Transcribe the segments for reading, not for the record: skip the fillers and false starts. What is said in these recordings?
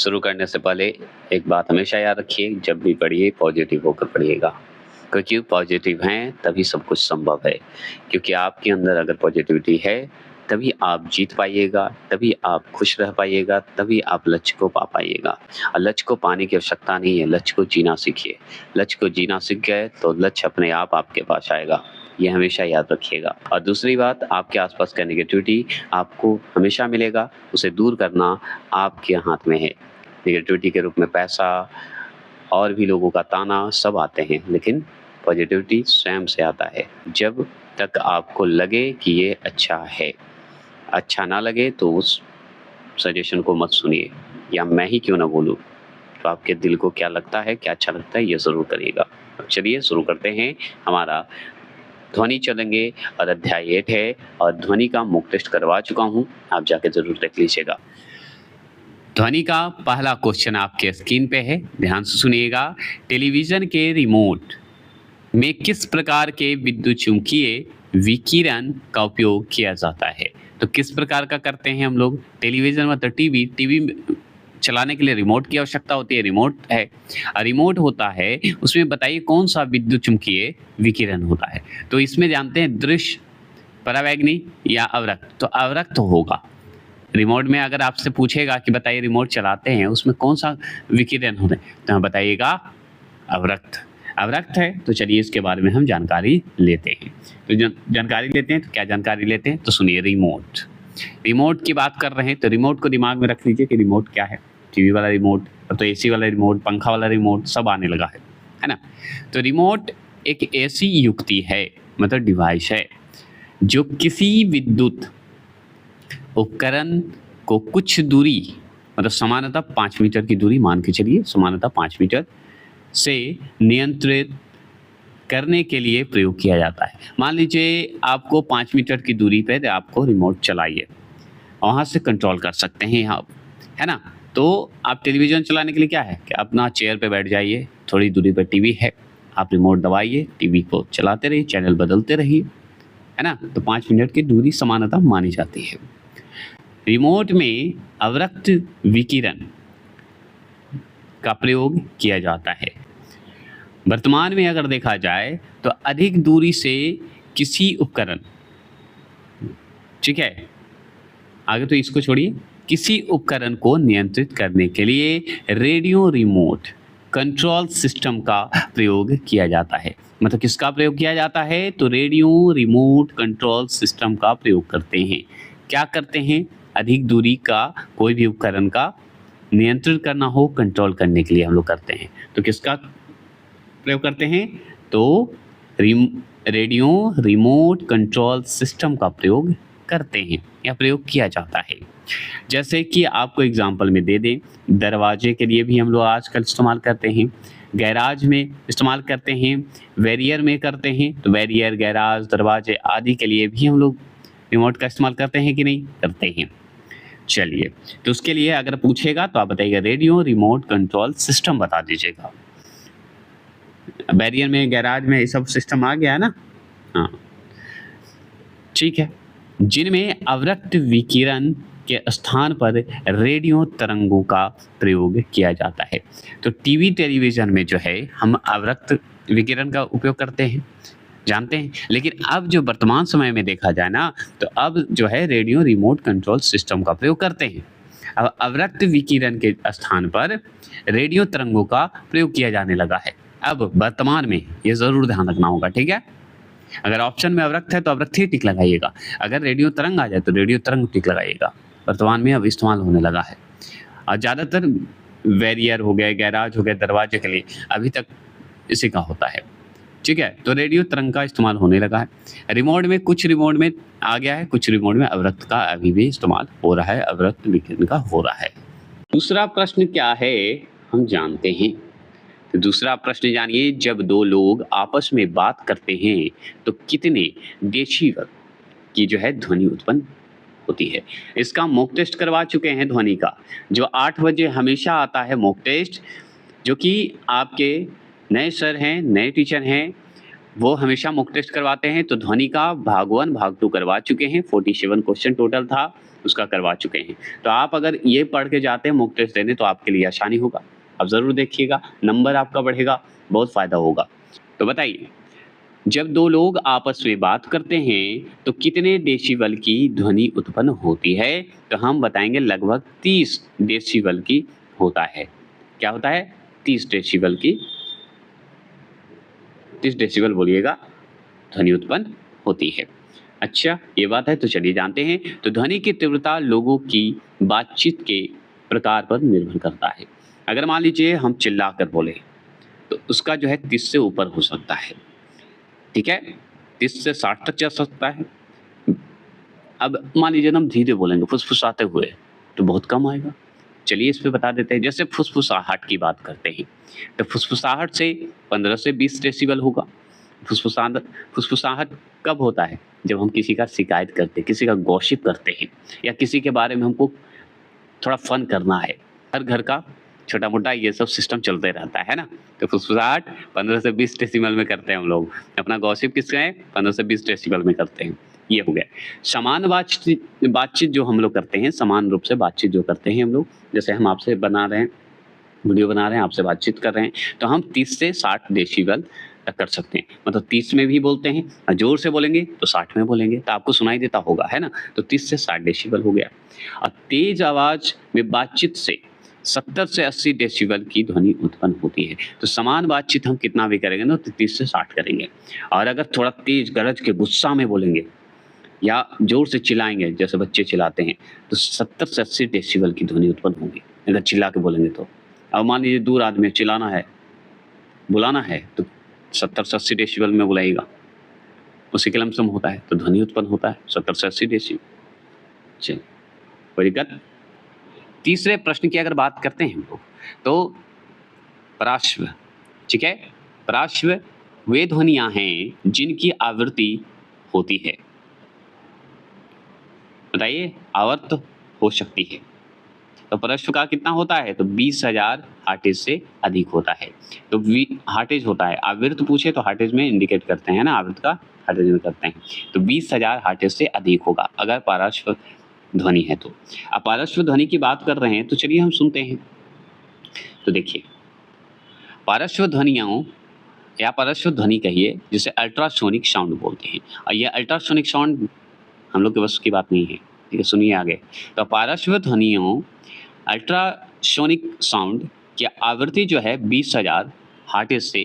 शुरू करने से पहले एक बात हमेशा याद रखिए, जब भी पढ़िए पॉजिटिव होकर पढ़िएगा, क्योंकि पॉजिटिव हैं तभी सब कुछ संभव है। क्योंकि आपके अंदर अगर पॉजिटिविटी है, तभी आप जीत पाइएगा, तभी आप खुश रह पाइएगा, तभी आप लक्ष्य को पा पाइएगा। और लक्ष्य को पाने की आवश्यकता नहीं है, लक्ष्य को जीना सीखिए। लक्ष्य को जीना सीख गए तो लक्ष्य अपने आप आपके पास आएगा। ये हमेशा याद रखिएगा। और दूसरी बात, आपके आसपास का नेगेटिविटी आपको हमेशा मिलेगा, उसे दूर करना आपके हाथ में है। नेगेटिविटी के रूप में पैसा और भी लोगों का ताना सब आते हैं, लेकिन पॉजिटिविटी स्वयं से आता है। जब तक आपको लगे कि ये अच्छा है, अच्छा ना लगे तो उस सजेशन को मत सुनिए, या मैं ही क्यों ना बोलूँ। तो आपके दिल को क्या लगता है, क्या अच्छा लगता है, ये ज़रूर करिएगा। अब चलिए शुरू करते हैं। हमारा ध्वनि चलेंगे और अध्याय 8 है और ध्वनि का मॉक टेस्ट करवा चुका हूँ, आप जाके ज़रूर देख लीजिएगा। ध्वनि का पहला क्वेश्चन आपके स्क्रीन पे है, ध्यान से सुनिएगा। टेलीविज़न के रिमोट में किस प्रकार के विद्युत चुम्बकीय विकिरण का उपयोग किया जाता है? तो किस प्रकार का करते हैं हम लोग? टेलीविज़न मतलब टीवी चलाने के लिए रिमोट की आवश्यकता होती है, रिमोट है। रिमोट होता है, उसमें बताइए कौन सा विद्युत चुम्बकीय विकिरण होता है? तो इसमें जानते हैं दृश्य, परावैंगनी या अवरक्त। तो अवरक्त होगा। रिमोट में अगर आपसे पूछेगा कि बताइए रिमोट चलाते हैं उसमें कौन सा विकिरण होता है, तो हम बताइएगा अवरक्त। अवरक्त है। तो चलिए इसके बारे में हम जानकारी लेते हैं। तो जानकारी लेते हैं तो क्या जानकारी लेते हैं, तो सुनिए। रिमोट की बात कर रहे हैं तो रिमोट को दिमाग में रख लीजिए कि रिमोट क्या है। टीवी वाला रिमोट, अब तो एसी वाला रिमोट, पंखा वाला रिमोट सब आने लगा है ना। तो रिमोट एक ऐसी युक्ति है, मतलब डिवाइस है, जो किसी विद्युत उपकरण को कुछ दूरी, मतलब सामान्यतः 5 मीटर की दूरी मान के चलिए, सामान्यतः 5 मीटर से नियंत्रित करने के लिए प्रयोग किया जाता है। मान लीजिए आपको 5 मीटर की दूरी पर आपको रिमोट चाहिए, वहाँ से कंट्रोल कर सकते हैं आप, है ना। तो आप टेलीविज़न चलाने के लिए क्या है कि अपना चेयर पे बैठ जाइए, थोड़ी दूरी पर टीवी है, आप रिमोट दबाइए, टीवी को चलाते रहिए, चैनल बदलते रहिए, है ना। तो 5 मिनट की दूरी समानता मानी जाती है। रिमोट में अवरक्त विकिरण का प्रयोग किया जाता है। वर्तमान में अगर देखा जाए तो अधिक दूरी से किसी उपकरण, ठीक है, आगे तो इसको छोड़िए, किसी उपकरण को नियंत्रित करने के लिए रेडियो रिमोट कंट्रोल सिस्टम का प्रयोग किया जाता है। मतलब किसका प्रयोग किया जाता है, तो रेडियो रिमोट कंट्रोल सिस्टम का प्रयोग करते हैं। क्या करते हैं, अधिक दूरी का कोई भी उपकरण का नियंत्रित करना हो, कंट्रोल करने के लिए हम लोग करते हैं। तो किसका प्रयोग करते हैं, तो रेडियो रिमोट कंट्रोल सिस्टम का प्रयोग करते हैं या प्रयोग किया जाता है। जैसे कि आपको एग्जांपल में दे दें, दरवाजे के लिए भी हम लोग आजकल इस्तेमाल करते हैं, गैराज में इस्तेमाल करते हैं, बैरियर में करते हैं। तो बैरियर, गैराज, दरवाजे आदि के लिए भी हम लोग रिमोट का इस्तेमाल करते हैं कि नहीं करते हैं। चलिए, तो उसके लिए अगर पूछेगा तो आप बताइएगा रेडियो रिमोट कंट्रोल सिस्टम बता दीजिएगा। बैरियर में, गैराज में ये सब सिस्टम आ गया है ना। हाँ, ठीक है। जिनमें अवरक्त विकिरण के स्थान पर रेडियो तरंगों का प्रयोग किया जाता है। तो टीवी, टेलीविज़न में जो है हम अवरक्त विकिरण का उपयोग करते हैं, जानते हैं। लेकिन अब जो वर्तमान समय में देखा जाए ना, तो अब जो है रेडियो रिमोट कंट्रोल सिस्टम का प्रयोग करते हैं। अब अवरक्त विकिरण के स्थान पर रेडियो तरंगों का प्रयोग किया जाने लगा है अब वर्तमान में, ये ज़रूर ध्यान रखना होगा, ठीक है। अगर ऑप्शन में अवरक्त है तो अवरक्त ही टिक लगाइएगा, अगर रेडियो तरंग आ जाए तो रेडियो तरंग टिक लगाइएगा। वर्तमान में अब इस्तेमाल होने लगा है और ज़्यादातर बैरियर हो गए, गैराज हो गए, दरवाजे के लिए अभी तक इसी का होता है, ठीक है। तो रेडियो तरंग का इस्तेमाल होने लगा है। रिमोट में, कुछ रिमोट में आ गया है, कुछ रिमोट में अवरक्त का अभी भी इस्तेमाल हो रहा है, अवरक्त विकिरण का हो रहा है। दूसरा प्रश्न क्या है हम जानते हैं। तो दूसरा प्रश्न जानिए, जब दो लोग आपस में बात करते हैं तो कितने डेसिबल की जो है ध्वनि उत्पन्न होती है। इसका मॉक टेस्ट करवा चुके हैं ध्वनि का, जो 8 बजे हमेशा आता है मॉक टेस्ट, जो कि आपके नए सर हैं, नए टीचर हैं, वो हमेशा मॉक टेस्ट करवाते हैं। तो ध्वनि का भाग 1 भाग 2 करवा चुके हैं। 47 क्वेश्चन टोटल था, उसका करवा चुके हैं। तो आप अगर ये पढ़ के जाते हैं मॉक टेस्ट देने तो आपके लिए आसानी होगा। आप ज़रूर देखिएगा, नंबर आपका बढ़ेगा, बहुत फ़ायदा होगा। तो बताइए, जब 2 लोग आपस में बात करते हैं, तो कितने डेसिबल की ध्वनि उत्पन्न होती है? तो हम बताएँगे लगभग 30 डेसिबल की होता है। क्या होता है? 30 डेसिबल की 30 डेसिबल बोलिएगा, ध्वनि उत्पन्न होती है। अच्छा, ये बात है तो चलिए जानते हैं। तो ध्वनि की तीव्रता लोगों की बातचीत के प्रकार पर निर्भर करता है। अगर मान लीजिए हम चिल्लाकर बोले, तो उसका जो है 30 से ऊपर हो सकता है। ठीक है? 30 से 60 तक जा सकता है। अब मान लीजिए ना हम धीरे बोलेंगे, फुसफुसाते हुए, तो बहुत कम आएगा। चलिए इस पे बता देते हैं, जैसे फुसफुसाहट की बात करते हैं, तो फुसफुसाहट से 15 से 20 डेसिबल होगा। फुसफुसाहट फुसफुसाहट कब होता है? जब हम किसी का शिकायत करते हैं, किसी का गॉसिप करते हैं या किसी के बारे में हमको थोड़ा फन करना है। हर घर का छोटा-मोटा ये सब सिस्टम चलते रहता है ना? तो फुसफुसाहट 15 से 20 डेसिबल में करते हैं हम लोग। अपना गॉसिप किसमें 15 से 20 डेसिबल में करते हैं। ये हो गया। समान बातचीत बातचीत जो हम लोग करते हैं, समान रूप से बातचीत जो करते हैं हम लोग, जैसे हम आपसे बना रहे हैं, वीडियो बना रहे हैं, आपसे बातचीत कर रहे हैं, तो हम 30 से 60 डेसिबल तक कर सकते हैं। मतलब 30 में भी बोलते हैं और ज़ोर से बोलेंगे तो 60 में बोलेंगे, तो आपको सुनाई देता होगा, है ना? तो 30 से 60 डेसिबल हो गया। और तेज़ आवाज़ में बातचीत से 70 से 80 डेसिबल की ध्वनि उत्पन्न होती है। तो समान बातचीत हम कितना भी करेंगे ना, तो 30 से 60 करेंगे। और अगर थोड़ा तेज़ गरज के गुस्सा में बोलेंगे या ज़ोर से चिल्लाएँगे, जैसे बच्चे चिल्लाते हैं, तो 70 से 80 डेसिबल की ध्वनि उत्पन्न होगी, अगर चिल्ला के बोलेंगे तो। अब मान लीजिए दूर आदमी है, चिल्लाना है, बुलाना है, तो 70 से 80 डेसिबल में बुलाइएगा। उसी के लमसम होता है, तो ध्वनि उत्पन्न होता है 70 से 80 डेसिबल। चलिए, कोई दिक्कत? तीसरे प्रश्न की अगर बात करते हैं हम लोग, तो प्राश्व, ठीक है? प्राश्व वे ध्वनियाँ हैं जिनकी आवृत्ति होती है। बताइए, आवर्त हो सकती है। तो परश्व का कितना होता है? तो 20,000 हार्टेज से अधिक होता है। तो हार्टेज होता है, आवृत्त पूछे तो हार्टेज में इंडिकेट करते हैं ना, आवृत्त का हार्टेज में करते हैं। तो 20,000 हार्टेज से अधिक होगा अगर पार्श्व ध्वनि है तो। अब पार्श्व ध्वनि की बात कर रहे हैं तो चलिए हम सुनते हैं। तो देखिए, पार्श्व ध्वनियों या पार्श्व ध्वनि कहिए, जिसे अल्ट्रासोनिक साउंड बोलते हैं। और ये अल्ट्रासोनिक साउंड हम लोग के बस की बात नहीं है। ठीक है, सुनिए आगे। तो पार्श्व ध्वनियों अल्ट्रासोनिक साउंड की आवृत्ति जो है 20,000 हार्टेज से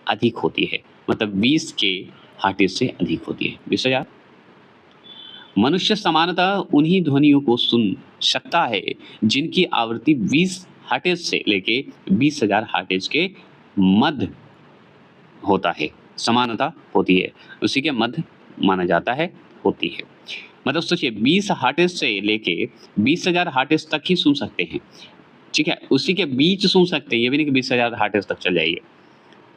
अधिक होती है। मतलब 20 के हार्टेज से अधिक होती है। 20,000। मनुष्य सामान्यतः उन्हीं ध्वनियों को सुन सकता है जिनकी आवृत्ति 20 हार्टेज से लेके 20,000 हार्टेज के मध्य होता है, समानता होती है, उसी के मध्य माना जाता है, होती है। मतलब सोचिए 20 हार्टेज से लेके 20,000 हार्टेज तक ही सुन सकते हैं, ठीक है? उसी के बीच सुन सकते हैं, ये भी नहीं कि 20,000 हार्टेज तक चल जाइए,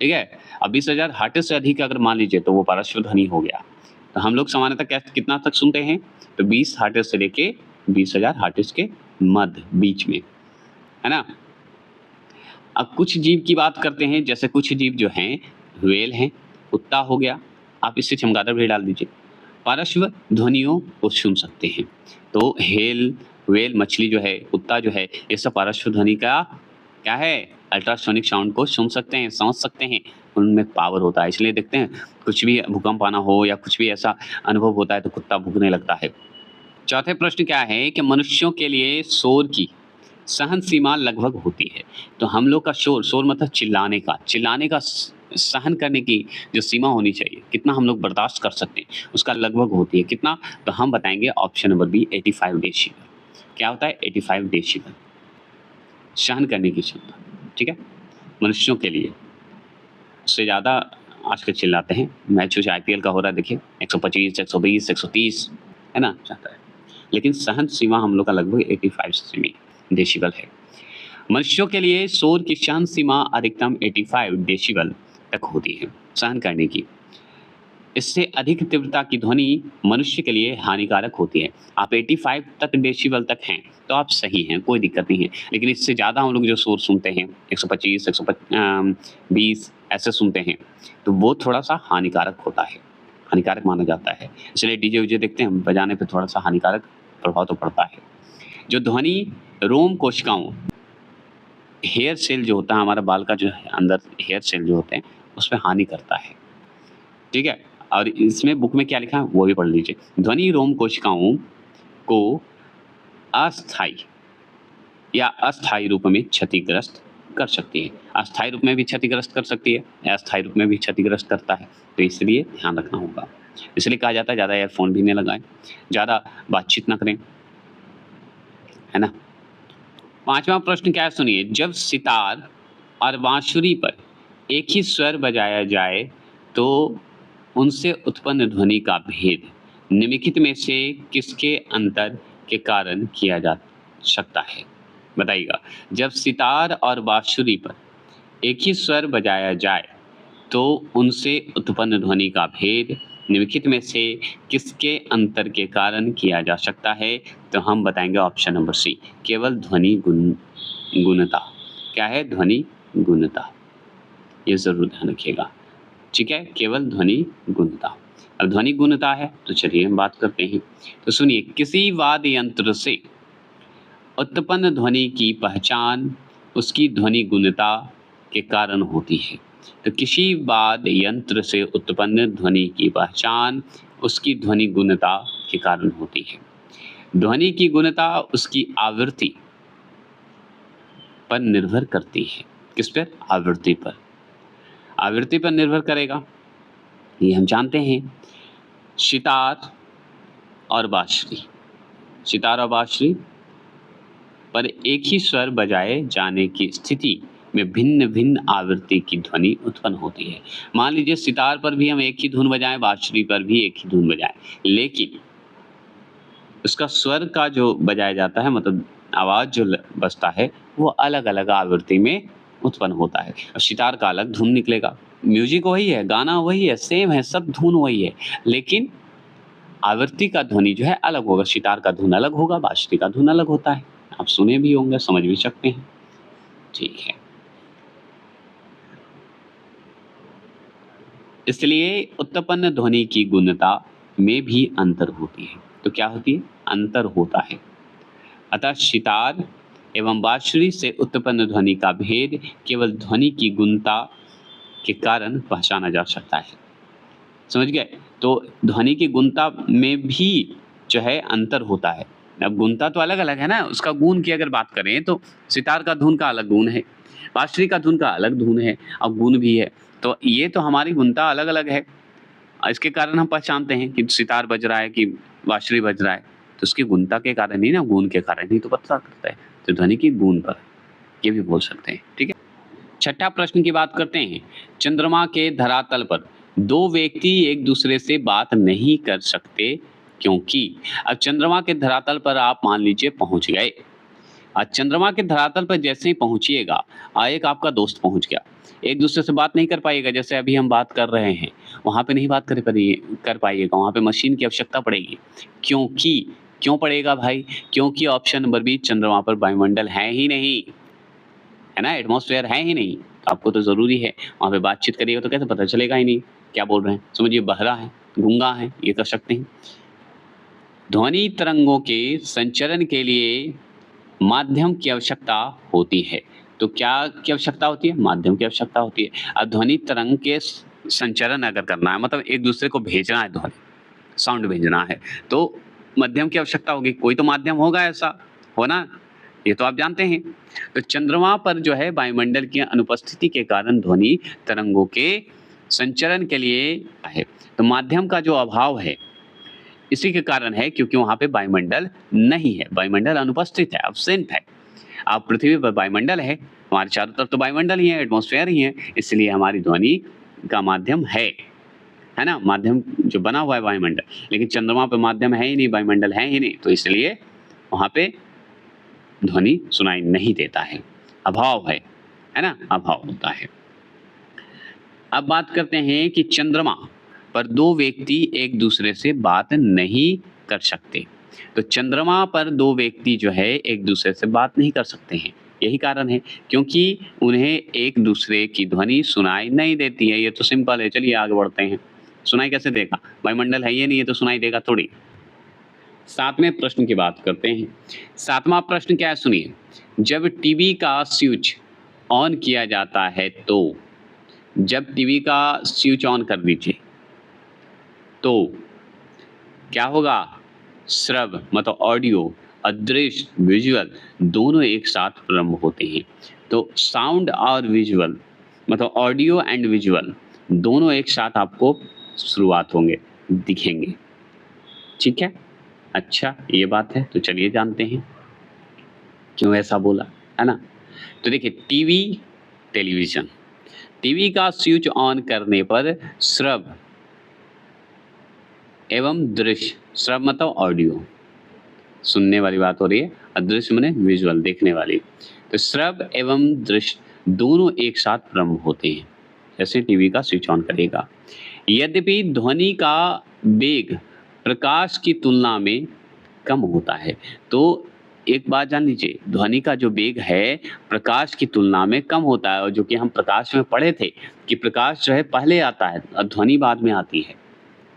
ठीक है? अब 20,000 हार्टेज से अधिक अगर मान लीजिए तो वो पार्श्व ध्वनि हो गया। तो हम लोग सामान्यतः कितना तक सुनते हैं? तो 20 हार्टेज से लेके 20,000 हार्टेज के मध्य, बीच में, है ना? अब कुछ जीव की बात करते हैं, जैसे कुछ जीव जो हैं, व्हेल हैं, कुत्ता हो गया, आप इससे चमगादड़ भी डाल दीजिए, पार्श्व ध्वनियों को सुन सकते हैं। तो व्हेल मछली जो है, कुत्ता जो है, ये सब पार्श्व ध्वनि का क्या है? अल्ट्रासोनिक साउंड को सुन सकते हैं, समझ सकते हैं, उनमें पावर होता है। इसलिए देखते हैं, कुछ भी भूकंप आना हो या कुछ भी ऐसा अनुभव होता है तो कुत्ता भौंकने लगता है। चौथे प्रश्न क्या है कि मनुष्यों के लिए शोर की सहन सीमा लगभग होती है। तो हम लोग का शोर मतलब चिल्लाने का सहन करने की जो सीमा होनी चाहिए, कितना हम लोग बर्दाश्त कर सकते हैं, उसका लगभग होती है। कितना? तो हम बताएंगे ऑप्शन नंबर बी 85 डेसिबल। क्या होता है? 85 डेसिबल सहन करने की क्षमता, ठीक है, मनुष्यों के लिए। उससे ज़्यादा आजकल चिल्लाते हैं, मैच जो आईपीएल का हो रहा है देखिए, 125, 120, 130, है ना, चाहता है। लेकिन सहन सीमा हम लोग का लगभग 85 डेसिबल है। मनुष्यों के लिए शोर की सहन सीमा अधिकतम 85 डेसिबल तक होती है सहन करने की। इससे अधिक तीव्रता की ध्वनि मनुष्य के लिए हानिकारक होती है। आप 85 तक डेसिबल तक हैं तो आप सही हैं, कोई दिक्कत नहीं है। लेकिन इससे ज़्यादा हम लोग जो शोर सुनते हैं 125, 120 ऐसे सुनते हैं तो वो थोड़ा सा हानिकारक होता है, हानिकारक माना जाता है। इसलिए डीजे वीजे देखते हैं बजाने पे थोड़ा सा हानिकारक प्रभाव तो पड़ता है। जो ध्वनि रोम कोशिकाओं, हेयर सेल जो होता है हमारा बाल का जो है अंदर हेयर सेल जो होते हैं उसमें हानि करता है, ठीक है? और इसमें बुक में क्या लिखा है वो भी पढ़ लीजिए। ध्वनि रोम कोशिकाओं को अस्थायी या अस्थायी रूप में क्षतिग्रस्त कर सकती है। अस्थायी रूप में भी क्षतिग्रस्त कर सकती है, अस्थायी रूप में भी क्षतिग्रस्त करता है, तो इसलिए ध्यान रखना होगा। इसलिए कहा जाता है ज़्यादा ईयरफ़ोन भी नहीं लगाएँ, ज़्यादा बातचीत ना करें, है ना? 5वां प्रश्न क्या है सुनिए, जब सितार और बांसुरी पर एक ही स्वर बजाया जाए तो उनसे उत्पन्न ध्वनि का भेद निम्नलिखित में से किसके अंतर के कारण किया जा सकता है? बताइएगा। जब सितार और बांसुरी पर एक ही स्वर बजाया जाए तो उनसे उत्पन्न ध्वनि का भेद निम्नलिखित में से किसके अंतर के कारण किया जा सकता है? तो हम बताएंगे ऑप्शन नंबर सी, केवल ध्वनि गुणता। क्या है? ध्वनि गुणता, ये जरूर ध्यान रखिएगा, ठीक है? केवल ध्वनि गुणता। अब ध्वनि गुणता है तो चलिए हम बात करते हैं। तो सुनिए, किसी वाद्य यंत्र से उत्पन्न ध्वनि की पहचान उसकी ध्वनि गुणता के कारण होती है। तो किसी वाद्य यंत्र से उत्पन्न ध्वनि की पहचान उसकी ध्वनि गुणता के कारण होती है। ध्वनि की गुणता उसकी आवृत्ति पर निर्भर करती है। किस पर? आवृत्ति पर। आवृत्ति पर निर्भर करेगा, ये हम जानते हैं। सितार और बांसुरी, सितार और बांसुरी पर एक ही स्वर बजाए जाने की स्थिति में भिन्न भिन्न आवृत्ति की ध्वनि उत्पन्न होती है। मान लीजिए सितार पर भी हम एक ही धुन बजाएं, बांसुरी पर भी एक ही धुन बजाएं, लेकिन उसका स्वर का जो बजाया जाता है, मतलब आवाज जो बजता है, वो अलग अलग आवृत्ति में उत्पन्न होता है। और सितार का अलग धुन निकलेगा, म्यूजिक वही है, गाना वही है, सेम है, सब धुन वही है, लेकिन आवृत्ति का ध्वनि जो है अलग होगा। सितार का धुन अलग होगा, बांसुरी का धुन अलग होता है। आप सुने भी होंगे, समझ भी सकते हैं, ठीक है। इसलिए उत्पन्न ध्वनि की गुणता में भी अंतर होती है। तो क्या होती है? अंतर होता है। अतः सितार एवं बांसुरी से उत्पन्न ध्वनि का भेद केवल ध्वनि की गुणता के कारण पहचाना जा सकता है। समझ गए? तो ध्वनि की गुणता में भी जो है अंतर होता है। अब गुणता तो अलग अलग है ना, उसका गुण की अगर बात करें तो सितार का धुन का अलग गुण है, बांसुरी का धुन का अलग धुन है और गुण भी है। तो ये तो हमारी गुणता अलग अलग है, इसके कारण हम पहचानते हैं कि सितार बज रहा है कि बांसुरी बज रहा है, तो उसकी गुणता के कारण ही ना, गुण के कारण ही तो पता करता है। तो ध्वनि की गुण पर ये भी बोल सकते हैं, ठीक है। 6ठा प्रश्न की बात करते हैं। चंद्रमा के धरातल पर दो व्यक्ति एक दूसरे से बात नहीं कर सकते क्योंकि, अब चंद्रमा के धरातल पर आप मान लीजिए पहुंच गए, आज चंद्रमा के धरातल पर जैसे ही पहुंचिएगा, एक आपका दोस्त पहुंच गया, एक दूसरे से बात नहीं कर पाइएगा, जैसे अभी हम बात कर रहे हैं, वहां पे नहीं बात कर पाइएगा, वहां पे मशीन की आवश्यकता पड़ेगी। क्योंकि, क्यों पड़ेगा भाई? क्योंकि ऑप्शन नंबर बी, चंद्रमा पर वायुमंडल है ही नहीं, है ना, एटमॉस्फेयर है ही नहीं, तो आपको तो जरूरी है वहां पे बातचीत करिएगा, तो कैसे पता चलेगा ही नहीं क्या बोल रहे हैं। समझिए, बहरा है, गूंगा है, ये कर सकते हैं। ध्वनि तरंगों के संचरण के लिए माध्यम की आवश्यकता होती है। तो क्या की आवश्यकता होती है? माध्यम की आवश्यकता होती है। अब ध्वनि तरंग के संचरण अगर करना है, मतलब एक दूसरे को भेजना है, ध्वनि साउंड भेजना है, तो माध्यम की आवश्यकता होगी, कोई तो माध्यम होगा, ऐसा हो ना, ये तो आप जानते हैं। तो चंद्रमा पर जो है वायुमंडल की अनुपस्थिति के कारण ध्वनि तरंगों के संचरण के लिए है, तो माध्यम का जो अभाव है इसी के कारण है, क्योंकि वहां पे वायुमंडल नहीं है, वायुमंडल अनुपस्थित है, अब्सेंट है। अब पृथ्वी पर वायुमंडल है, हमारे चारों तरफ तो वायुमंडल ही है, एटमॉस्फेयर ही है, इसलिए हमारी ध्वनि का माध्यम है ना, माध्यम जो बना हुआ है वायुमंडल। लेकिन चंद्रमा पे माध्यम है ही नहीं, वायुमंडल है ही नहीं, तो इसलिए वहां पे ध्वनि सुनाई नहीं देता है, अभाव है ना, अभाव होता है। अब बात करते हैं कि चंद्रमा पर दो व्यक्ति एक दूसरे से बात नहीं कर सकते। तो चंद्रमा पर दो व्यक्ति जो है एक दूसरे से बात नहीं कर सकते हैं, यही कारण है, क्योंकि उन्हें एक दूसरे की ध्वनि सुनाई नहीं देती है। ये तो सिंपल है, चलिए आगे बढ़ते हैं। सुनाई कैसे देगा? वायुमंडल है ये नहीं है तो सुनाई देगा थोड़ी। सातवें प्रश्न की बात करते हैं। सातवां प्रश्न क्या है सुनिए। जब टीवी का स्विच ऑन किया जाता है तो जब टीवी का स्विच ऑन कर दीजिए तो क्या होगा? श्रव्य मतलब ऑडियो और दृश्य विजुअल दोनों एक साथ प्रारंभ होते हैं। तो साउंड और विजुअल मतलब ऑडियो एंड विजुअल दोनों एक साथ आपको शुरुआत होंगे, दिखेंगे। ठीक है? अच्छा, ये बात है। तो चलिए जानते हैं क्यों ऐसा बोला, है ना? तो देखिए टीवी, टेलीविज़न, टीवी का स्विच ऑन करने पर श्रव्य एवं दृश्य, श्रव्य मतलब ऑडियो, सुनने वाली बात हो रही है, और दृश्य माने विजुअल, देखने वाली। तो श्रव्य एवं दृश्य दोनों एक साथ प्रारंभ होते हैं, जैसे टीवी का स्विच ऑन करेगा। यद्यपि ध्वनि का वेग प्रकाश की तुलना में कम होता है। तो एक बात जान लीजिए, ध्वनि का जो वेग है प्रकाश की तुलना में कम होता है, और जो कि हम प्रकाश में पढ़े थे कि प्रकाश जो है पहले आता है और ध्वनि बाद में आती है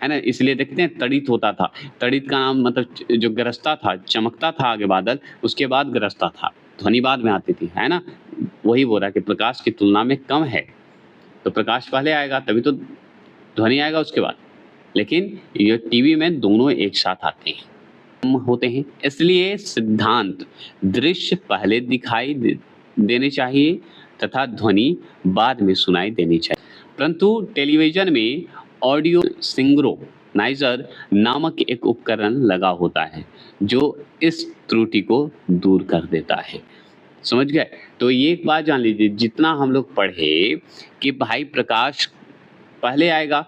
ना? इसलिए देखते हैं तड़ित होता था। तड़ित का नाम मतलब जो गरजता था, चमकता था आगे बादल, उसके बाद गरजता था, ध्वनि बाद में आती थी, है ना? वही बोल रहा है कि प्रकाश की तुलना में कम है, तो प्रकाश पहले आएगा तभी तो ध्वनि आएगा उसके बाद। लेकिन ये टीवी में दोनों एक साथ आते हैं, होते हैं, इसलिए सिद्धांत दृश्य पहले दिखाई देने चाहिए तथा ध्वनि बाद में सुनाई देनी चाहिए। परंतु टेलीविजन में ऑडियो सिंक्रोनाइजर नामक एक उपकरण लगा होता है जो इस त्रुटि को दूर कर देता है। समझ गए? तो ये एक बात जान लीजिए, जितना हम लोग पढ़े कि भाई प्रकाश पहले आएगा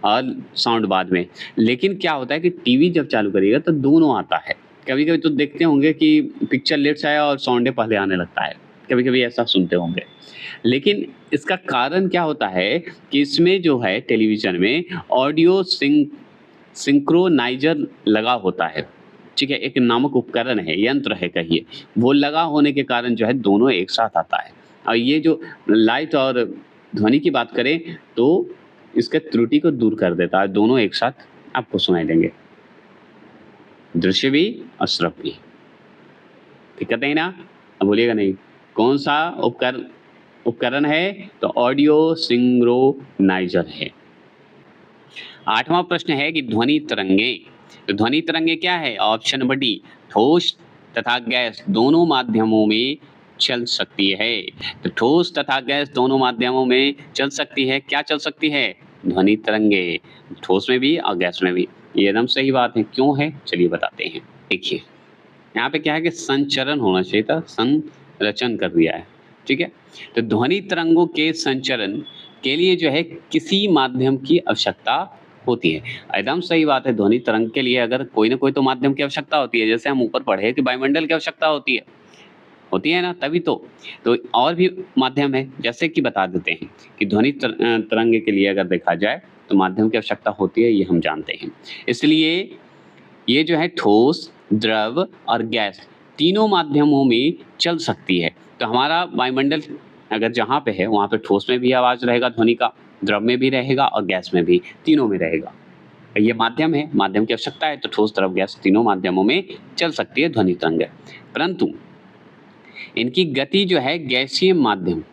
और साउंड बाद में, लेकिन क्या होता है कि टीवी जब चालू करिएगा तो दोनों आता है। कभी-कभी तो देखते होंगे कि पिक्चर लेट से आया और साउंड पहले आने लगता है, कभी-कभी ऐसा सुनते होंगे। लेकिन इसका कारण क्या होता है कि इसमें जो है टेलीविज़न में ऑडियो सिंक्रोनाइज़र लगा होता है, ठीक है? एक नामक उपकरण है, यंत्र है कहिए, वो लगा होने के कारण जो है दोनों एक साथ आता है। और ये जो लाइट और ध्वनि की बात करें तो इसके त्रुटि को दूर कर देता है, दोनों एक साथ आपको सुनाई देंगे, दृश्य भी और श्रव्य भी। दिक्कत नहीं ना? अब बोलिएगा नहीं। कौन सा उपकरण है? तो ऑडियो सिंक्रोनाइज़र है। आठवां प्रश्न है कि ध्वनि तरंगे। तो ध्वनि तरंगे क्या है? ऑप्शन नंबर डी, ठोस तथा गैस दोनों माध्यमों में चल सकती है। तो ठोस तथा गैस दोनों माध्यमों में चल सकती है। क्या चल सकती है? ध्वनि तरंगे, ठोस में भी और गैस में भी। ये एकदम सही बात है। क्यों है? चलिए बताते हैं। देखिए यहाँ पे क्या है कि संचरण होना चाहिए था, संरचन कर दिया है, ठीक है? तो ध्वनि तरंगों के संचरण के लिए जो है किसी माध्यम की आवश्यकता होती है। एकदम सही बात है, ध्वनि तरंग के लिए अगर कोई ना कोई तो माध्यम की आवश्यकता होती है। जैसे हम ऊपर पढ़े कि वायुमंडल की आवश्यकता होती है ना? तभी तो और भी माध्यम है, जैसे कि बता देते हैं कि ध्वनि तरंग के लिए अगर देखा जाए तो माध्यम की आवश्यकता होती है, ये हम जानते हैं। इसलिए ये जो है ठोस, द्रव और गैस तीनों माध्यमों में चल सकती है। तो हमारा वायुमंडल अगर जहाँ पे है वहाँ पे ठोस में भी आवाज़ रहेगा ध्वनि का, द्रव में भी रहेगा और गैस में भी, तीनों में रहेगा। ये माध्यम है, माध्यम की आवश्यकता है, तो ठोस, द्रव, गैस तीनों माध्यमों में चल सकती है ध्वनि तरंग। परंतु इनकी गति जो है गैसीय माध्यम,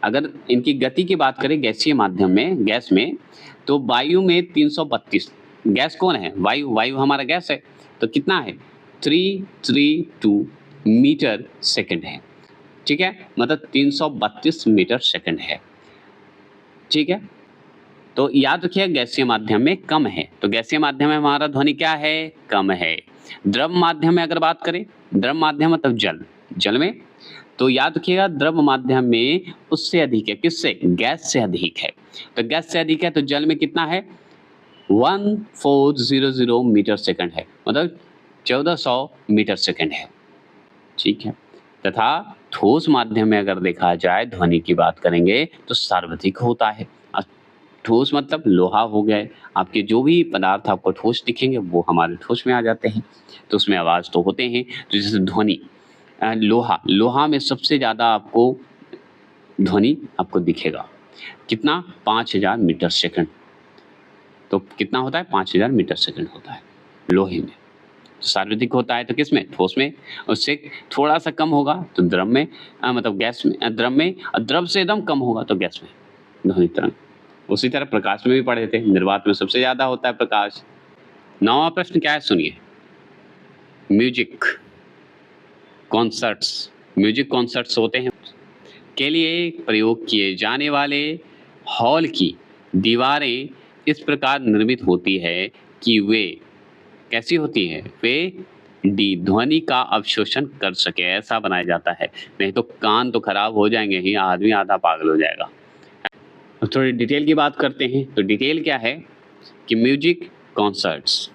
अगर इनकी गति की बात करें गैसीय माध्यम में, गैस में, तो वायु में 332, गैस कौन है? वायु हमारा गैस है, तो कितना है? 332 मीटर सेकंड है, ठीक है? मतलब 332 मीटर सेकंड है, ठीक है? तो याद रखिए गैसीय माध्यम में कम है, तो गैसीय माध्यम में हमारा ध्वनि क्या है? कम है। द्रव माध्यम में अगर बात करें, द्रव माध्यम मतलब जल में, तो याद रखिएगा द्रव माध्यम में उससे अधिक है। किससे? गैस से अधिक है। तो गैस से अधिक है तो जल में कितना है? 1400 मीटर सेकंड है, मतलब 1400 मीटर सेकंड है, ठीक है? तथा ठोस माध्यम में अगर देखा जाए ध्वनि की बात करेंगे तो सर्वाधिक होता है। ठोस मतलब लोहा हो गए, आपके जो भी पदार्थ आपको ठोस दिखेंगे वो हमारे ठोस में आ जाते हैं, तो उसमें आवाज़ तो होते हैं। तो जैसे ध्वनि, लोहा में सबसे ज़्यादा आपको ध्वनि आपको दिखेगा, कितना? 5000 मीटर सेकंड। तो कितना होता है? 5000 मीटर सेकंड होता है लोहे में, सार्वधिक होता है तो किसमें? ठोस में। उससे थोड़ा सा कम होगा तो द्रव में, मतलब गैस में, द्रव में, और द्रव से एकदम कम होगा तो गैस में, ध्वनि तरंग। उसी तरह प्रकाश में भी पढ़े थे, निर्वात में सबसे ज्यादा होता है प्रकाश। 9वां प्रश्न क्या है सुनिए। म्यूजिक कॉन्सर्ट्स, म्यूजिक कॉन्सर्ट्स होते हैं के लिए प्रयोग किए जाने वाले हॉल की दीवारें इस प्रकार निर्मित होती है कि वे कैसी होती है? वे डी ध्वनि का अवशोषण कर सके, ऐसा बनाया जाता है। नहीं तो कान तो खराब हो जाएंगे ही, आदमी आधा पागल हो जाएगा। अब थोड़ी डिटेल की बात करते हैं। तो डिटेल क्या है कि म्यूजिक कॉन्सर्ट्स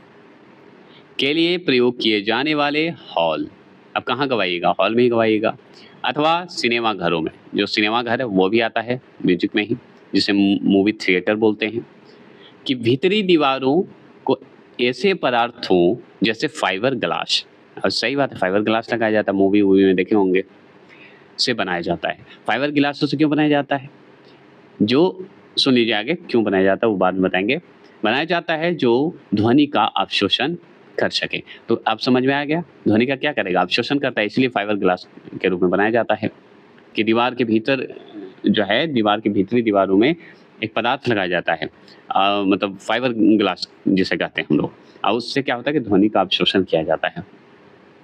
के लिए प्रयोग किए जाने वाले हॉल, अब कहाँ गवाइएगा? हॉल में ही गवाइएगा, अथवा सिनेमा घरों में। जो सिनेमा घर है वो भी आता है म्यूजिक में ही, जिसे मूवी थिएटर बोलते हैं। कि भीतरी दीवारों को ऐसे पदार्थों जैसे फाइबर ग्लास, और सही बात है, फाइबर ग्लास लगाया जाता है, मूवी में देखे होंगे, से बनाया जाता है। फाइबर ग्लास से क्यों बनाया जाता है? जो सुन लीजिए आगे क्यों बनाया जाता है वो बाद में बताएंगे। बनाया जाता है जो ध्वनि का अवशोषण कर सके। तो अब समझ में आ गया, ध्वनि का क्या करेगा? अवशोषण करता है, इसलिए फाइबर ग्लास के रूप में बनाया जाता है। कि दीवार के भीतर जो है, दीवार की भीतरी दीवारों में एक पदार्थ लगाया जाता है, मतलब फाइबर ग्लास जिसे कहते हैं हम लोग, और उससे क्या होता है कि ध्वनि का अवशोषण किया जाता है।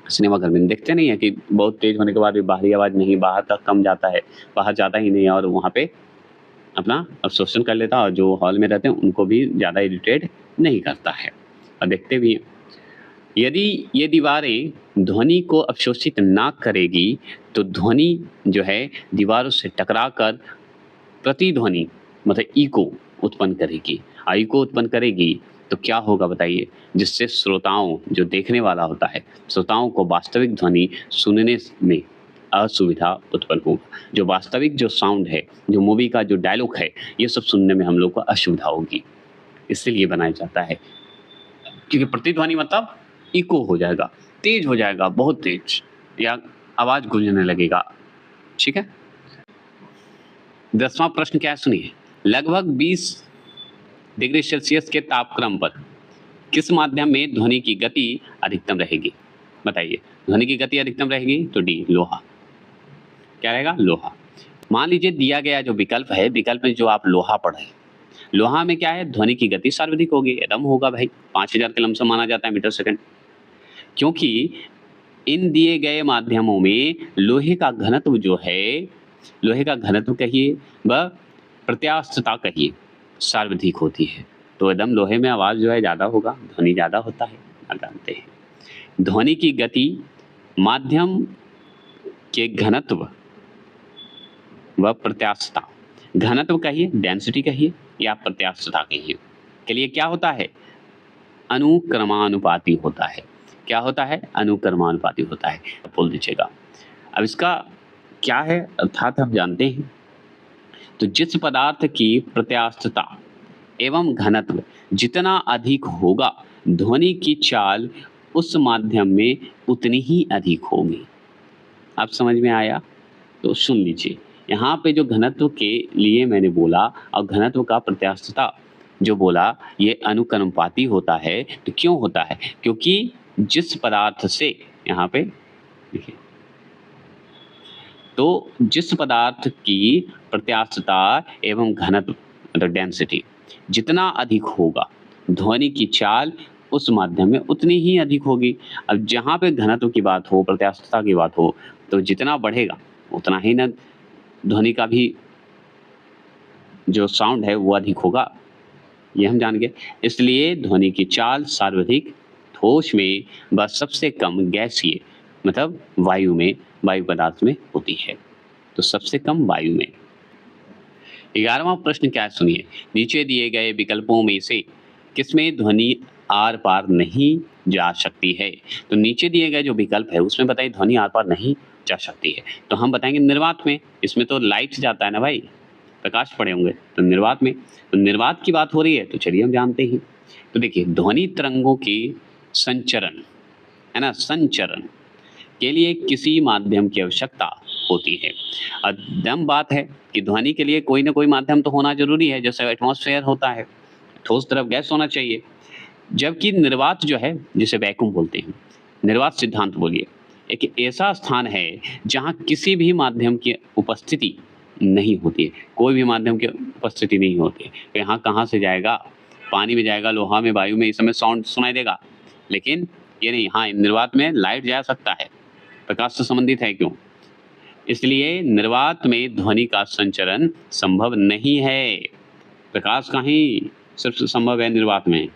सिनेमा घर में देखते नहीं है कि बहुत तेज होने के बाद भी बाहरी आवाज़ नहीं, बाहर का कम जाता है, बाहर जाता ही नहीं है, और वहाँ पे अपना अवशोषण कर लेता है, और जो हॉल में रहते हैं उनको भी ज़्यादा इरिटेट नहीं करता है, और देखते भी हैं। यदि ये दीवारें ध्वनि को अवशोषित ना करेगी तो ध्वनि जो है दीवारों से टकराकर प्रतिध्वनि, मतलब इको उत्पन्न करेगी। इको उत्पन्न करेगी तो क्या होगा बताइए? जिससे श्रोताओं, जो देखने वाला होता है, श्रोताओं को वास्तविक ध्वनि सुनने में असुविधा उत्पन्न होगा। जो वास्तविक जो साउंड है, जो मूवी का जो डायलॉग है, ये सब सुनने में हम लोग को असुविधा होगी। इसलिए बनाया जाता है, क्योंकि प्रतिध्वनि मतलब इको हो जाएगा, तेज हो जाएगा, बहुत तेज, या आवाज गूंजने लगेगा। ठीक है। 10वां प्रश्न क्या है सुनिए। लगभग 20 डिग्री सेल्सियस के तापक्रम पर किस माध्यम में ध्वनि की गति अधिकतम रहेगी? बताइए। ध्वनि की गति अधिकतम रहेगी तो डी लोहा। क्या रहेगा? लोहा। मान लीजिए दिया गया जो विकल्प है, विकल्प में जो आप लोहा पढ़े, लोहा में क्या है? ध्वनि की गति सर्वाधिक होगी, एकदम होगा भाई, 5000 के लमसम माना जाता है मीटर सेकंड। क्योंकि इन दिए गए माध्यमों में लोहे का घनत्व जो है, लोहे का घनत्व कहिए व प्रत्यास्थता कहिए, सर्वाधिक होती है। तो एकदम लोहे में आवाज जो है ज्यादा होगा, ध्वनि ज्यादा होता है, आप जानते हैं। ध्वनि की गति माध्यम के घनत्व व प्रत्यास्थता, घनत्व कहिए, डेंसिटी कहिए, या प्रत्यास्थता कहिए, के लिए क्या होता है? अनुक्रमानुपाती होता है। क्या होता है? अनुक्रमानुपाती होता है, बोल दीजिएगा। अब इसका क्या है अर्थात हम जानते हैं। तो जिस पदार्थ की प्रत्यास्थता एवं घनत्व जितना अधिक होगा, ध्वनि की चाल उस माध्यम में उतनी ही अधिक होगी। आप समझ में आया? तो सुन लीजिए, यहाँ पे जो घनत्व के लिए मैंने बोला और घनत्व का प्रत्यास्थता जो बोला, ये अनुक्रमानुपाती होता है। तो क्यों होता है? क्योंकि जिस पदार्थ से, यहाँ पे देखिए, तो जिस पदार्थ की प्रत्यास्थता एवं घनत्व मतलब डेंसिटी जितना अधिक होगा, ध्वनि की चाल उस माध्यम में उतनी ही अधिक होगी। अब जहाँ पे घनत्व की बात हो, प्रत्यास्थता की बात हो, तो जितना बढ़ेगा उतना ही ना ध्वनि का भी जो साउंड है वो अधिक होगा, ये हम जान गए। इसलिए ध्वनि की चाल सर्वाधिक ठोस में व सबसे कम गैसीय मतलब वायु में, वायु पदार्थ में होती है। तो सबसे कम वायु में। 11वां प्रश्न क्या है सुनिए। नीचे दिए गए विकल्पों में से किसमें ध्वनि आर पार नहीं जा सकती है? तो नीचे दिए गए जो विकल्प है उसमें बताइए ध्वनि आर पार नहीं जा सकती है। तो हम बताएंगे निर्वात में, इसमें तो लाइट जाता है ना भाई, प्रकाश पड़े होंगे, तो निर्वात में। तो निर्वात की बात हो रही है तो चलिए हम जानते हैं। तो देखिए, ध्वनि तरंगों की संचरण है ना, संचरण के लिए किसी माध्यम की आवश्यकता होती है। एकदम बात है कि ध्वनि के लिए कोई ना कोई माध्यम तो होना जरूरी है, जैसे एटमॉस्फेयर होता है, ठोस द्रव गैस होना चाहिए। जबकि निर्वात जो है, जिसे वैक्यूम बोलते हैं, निर्वात सिद्धांत बोलिए, एक ऐसा स्थान है जहाँ किसी भी माध्यम की उपस्थिति नहीं होती है, कोई भी माध्यम की उपस्थिति नहीं होती है। तो यहाँ कहाँ से जाएगा? पानी में जाएगा, लोहा में, वायु में, इस समय साउंड सुनाई देगा। लेकिन ये नहीं, हाँ, निर्वात में लाइट जा सकता है, प्रकाश से संबंधित है, क्यों? इसलिए निर्वात में ध्वनि का संचरण संभव नहीं है। प्रकाश का ही सिर्फ संभव है निर्वात में।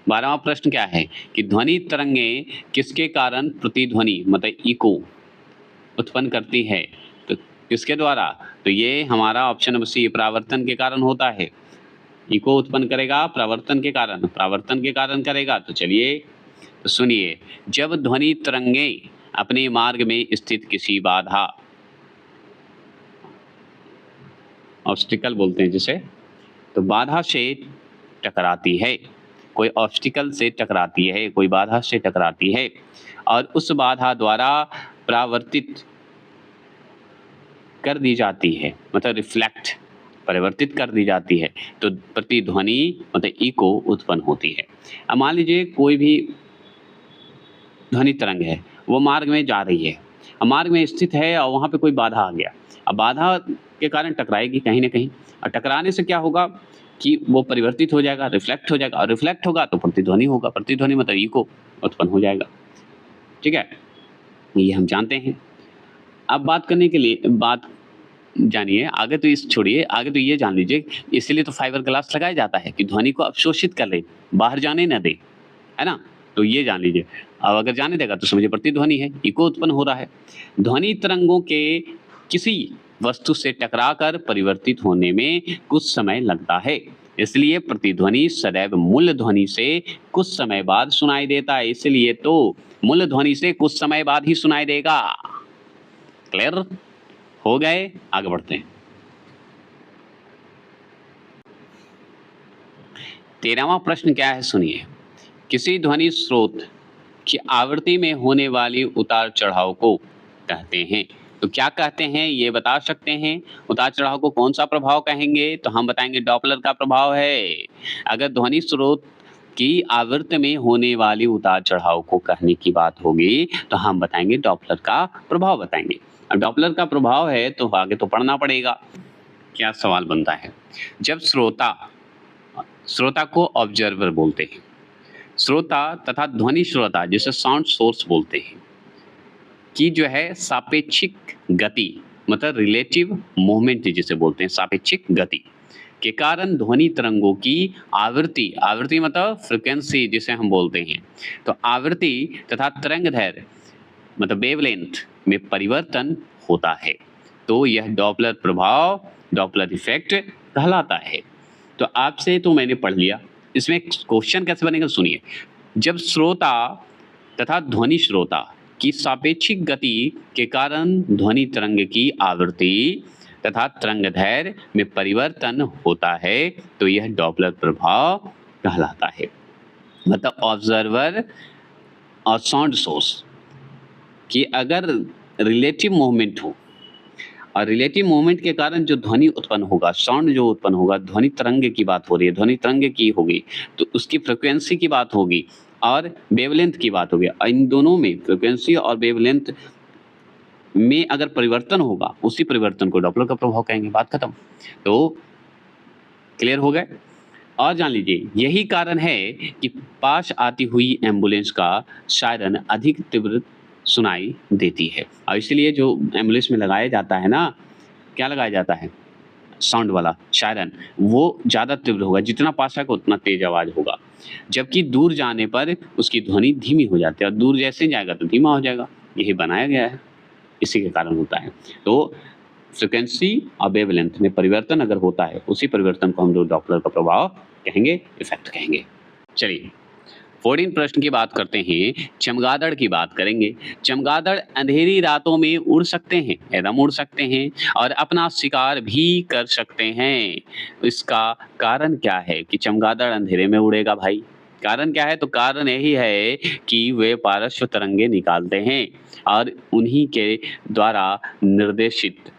12वां प्रश्न क्या है कि ध्वनि तरंगे किसके कारण प्रतिध्वनि मतलब इको उत्पन्न करती है? तो किसके द्वारा? तो ये हमारा ऑप्शन नंबर सी, परावर्तन के कारण होता है। इको उत्पन्न करेगा परावर्तन के कारण, परावर्तन के कारण करेगा। तो चलिए, तो सुनिए, जब ध्वनि तरंगे अपने मार्ग में स्थित किसी बाधा, ऑब्स्टिकल बोलते हैं जिसे, तो बाधा से टकराती है, कोई ऑब्स्टिकल से टकराती है, कोई बाधा से टकराती है और उस बाधा द्वारा परावर्तित कर दी जाती है, मतलब रिफ्लेक्ट, परिवर्तित कर दी जाती है, तो प्रतिध्वनि मतलब इको उत्पन्न होती है। अब मान लीजिए कोई भी ध्वनि तरंग है, वो मार्ग में जा रही है, अब मार्ग में स्थित है और वहाँ पे कोई बाधा आ गया। अब बाधा के कारण टकराएगी कहीं न कहीं, और टकराने से क्या होगा कि वो परिवर्तित हो जाएगा, रिफ्लेक्ट हो जाएगा, और रिफ्लेक्ट होगा तो प्रतिध्वनि होगा, प्रतिध्वनि मतलब इको उत्पन्न हो जाएगा। ठीक है? ये हम जानते हैं। अब बात करने के लिए बात जानिए, आगे तो इस छोड़िए, आगे तो ये जान लीजिए, इसीलिए तो फाइबर ग्लास लगाया जाता है कि ध्वनि को अवशोषित कर ले, बाहर जाने ना दे, है ना? तो ये जान लीजिए। अब अगर जाने देगा तो समझिए प्रतिध्वनि है, इको उत्पन्न हो रहा है। ध्वनि तरंगों के किसी वस्तु से टकराकर परिवर्तित होने में कुछ समय लगता है, इसलिए प्रतिध्वनि सदैव मूल ध्वनि से कुछ समय बाद सुनाई देता है, इसलिए तो मूल ध्वनि से कुछ समय बाद ही सुनाई देगा। क्लियर हो गए? आगे बढ़ते हैं। 13वां प्रश्न क्या है, सुनिए। किसी ध्वनि स्रोत की आवृत्ति में होने वाली उतार चढ़ाव को कहते हैं। तो क्या कहते हैं ये बता सकते हैं? उतार चढ़ाव को कौन सा प्रभाव कहेंगे? तो हम बताएंगे डॉपलर का प्रभाव है। अगर ध्वनि स्रोत की आवृत्ति में होने वाली उतार चढ़ाव को कहने की बात होगी तो हम बताएंगे डॉपलर का प्रभाव बताएंगे। अब डॉपलर का प्रभाव है तो आगे तो पढ़ना पड़ेगा। क्या सवाल बनता है? जब श्रोता को ऑब्जर्वर बोलते हैं, श्रोता तथा ध्वनि श्रोता जिसे साउंड सोर्स बोलते हैं कि जो है सापेक्षिक गति मतलब रिलेटिव मूवमेंट जिसे बोलते हैं, सापेक्षिक गति के कारण ध्वनि तरंगों की आवृत्ति मतलब फ्रिक्वेंसी जिसे हम बोलते हैं, तो आवृत्ति तथा तरंगदैर्घ्य मतलब वेवलेंथ में परिवर्तन होता है, तो यह डॉपलर प्रभाव, डॉपलर इफेक्ट कहलाता है। तो आपसे तो मैंने पढ़ लिया, इसमें क्वेश्चन कैसे बनेगा सुनिए। जब श्रोता तथा ध्वनि श्रोता की सापेक्षिक गति के कारण ध्वनि तरंग की आवृत्ति तथा तरंगदैर्घ्य में परिवर्तन होता है तो यह डॉपलर प्रभाव कहलाता है। मतलब ऑब्जर्वर और साउंड सोर्स कि अगर रिलेटिव मूवमेंट हो और रिलेटिव मूवमेंट के कारण जो ध्वनि उत्पन्न होगा, साउंड जो उत्पन्न होगा, ध्वनि तरंग की बात हो रही है, ध्वनि तरंग की होगी तो उसकी फ्रिक्वेंसी की बात होगी और वेवलेंथ की बात होगी। इन दोनों में फ्रिक्वेंसी और वेवलेंथ में अगर परिवर्तन होगा, उसी परिवर्तन को डॉपलर का प्रभाव कहेंगे। बात खत्म। तो क्लियर हो गए? और जान लीजिए, यही कारण है कि पास आती हुई एम्बुलेंस का सायरन अधिक तीव्र सुनाई देती है, और इसलिए जो एम्बुलेंस में लगाया जाता है ना, क्या लगाया जाता है? साउंड वाला सायरन, वो ज़्यादा तीव्र होगा, जितना पास आएगा उतना तेज आवाज़ होगा, जबकि दूर जाने पर उसकी ध्वनि धीमी हो जाती है और दूर जैसे जाएगा तो धीमा हो जाएगा। यही बनाया गया है, इसी के कारण होता है। तो फ्रिक्वेंसी और वेवलेंथ में परिवर्तन अगर होता है, उसी परिवर्तन को हम लोग डॉपलर का प्रभाव कहेंगे, इफेक्ट कहेंगे। चलिए 14 प्रश्न की बात करते हैं, चमगादड़ की बात करेंगे। चमगादड़ अंधेरी रातों में उड़ सकते हैं, एकदम उड़ सकते हैं और अपना शिकार भी कर सकते हैं। इसका कारण क्या है कि चमगादड़ अंधेरे में उड़ेगा भाई? कारण क्या है? तो कारण यही है कि वे पार्श्व तरंगे निकालते हैं और उन्हीं के द्वारा निर्देशित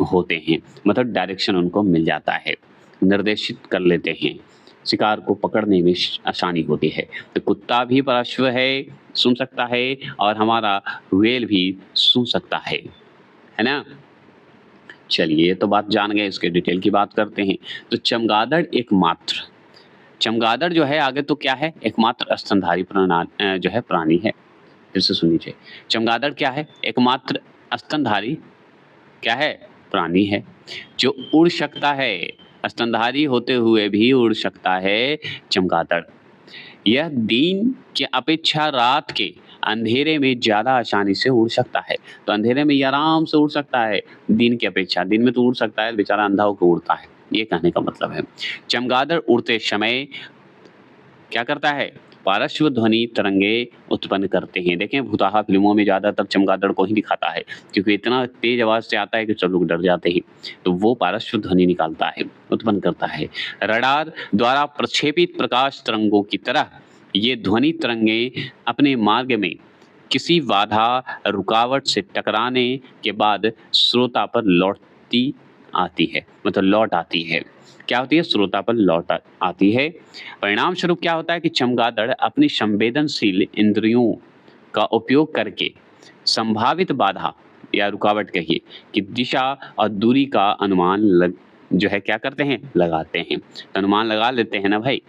होते हैं, मतलब डायरेक्शन उनको मिल जाता है, निर्देशित कर लेते हैं। शिकार को पकड़ने में आसानी होती है। तो कुत्ता भी पार्श्व है, सूंघ सकता है, और हमारा व्हेल भी सूंघ सकता है ना? चलिए, ये तो बात जान गए, इसके डिटेल की बात करते हैं। तो चमगादड़ जो है आगे तो क्या है, एकमात्र स्तनधारी जो है प्राणी है। फिर से सुन लीजिए, चमगादड़ क्या है, एकमात्र स्तनधारी क्या है, प्राणी है जो उड़ सकता है। स्तनधारी होते हुए भी उड़ सकता है चमगादड़। यह दिन की अपेक्षा रात के अंधेरे में ज़्यादा आसानी से उड़ सकता है। तो अंधेरे में ये आराम से उड़ सकता है दिन की अपेक्षा। दिन में तो उड़ सकता है, बेचारा अंधा होकर उड़ता है, ये कहने का मतलब है। चमगादड़ उड़ते समय क्या करता है, पार्श्व ध्वनि तरंगे उत्पन्न करते हैं। देखें, भुताहा फिल्मों में ज़्यादातर चमगादड़ को ही दिखाता है, क्योंकि इतना तेज आवाज़ से आता है कि सब लोग डर जाते हैं। तो वो पार्श्व ध्वनि निकालता है, उत्पन्न करता है। रडार द्वारा प्रक्षेपित प्रकाश तरंगों की तरह ये ध्वनि तरंगे अपने मार्ग में किसी बाधा रुकावट से टकराने के बाद श्रोता पर लौटती आती है, मतलब लौट आती है। क्या होती है, श्रोता पर लौट आती है। परिणाम स्वरूप क्या होता है कि चमगादड़ अपनी संवेदनशील इंद्रियों का उपयोग करके संभावित बाधा या रुकावट कहिए कि दिशा और दूरी का अनुमान जो है क्या करते हैं, लगाते हैं। तो अनुमान लगा लेते हैं ना भाई,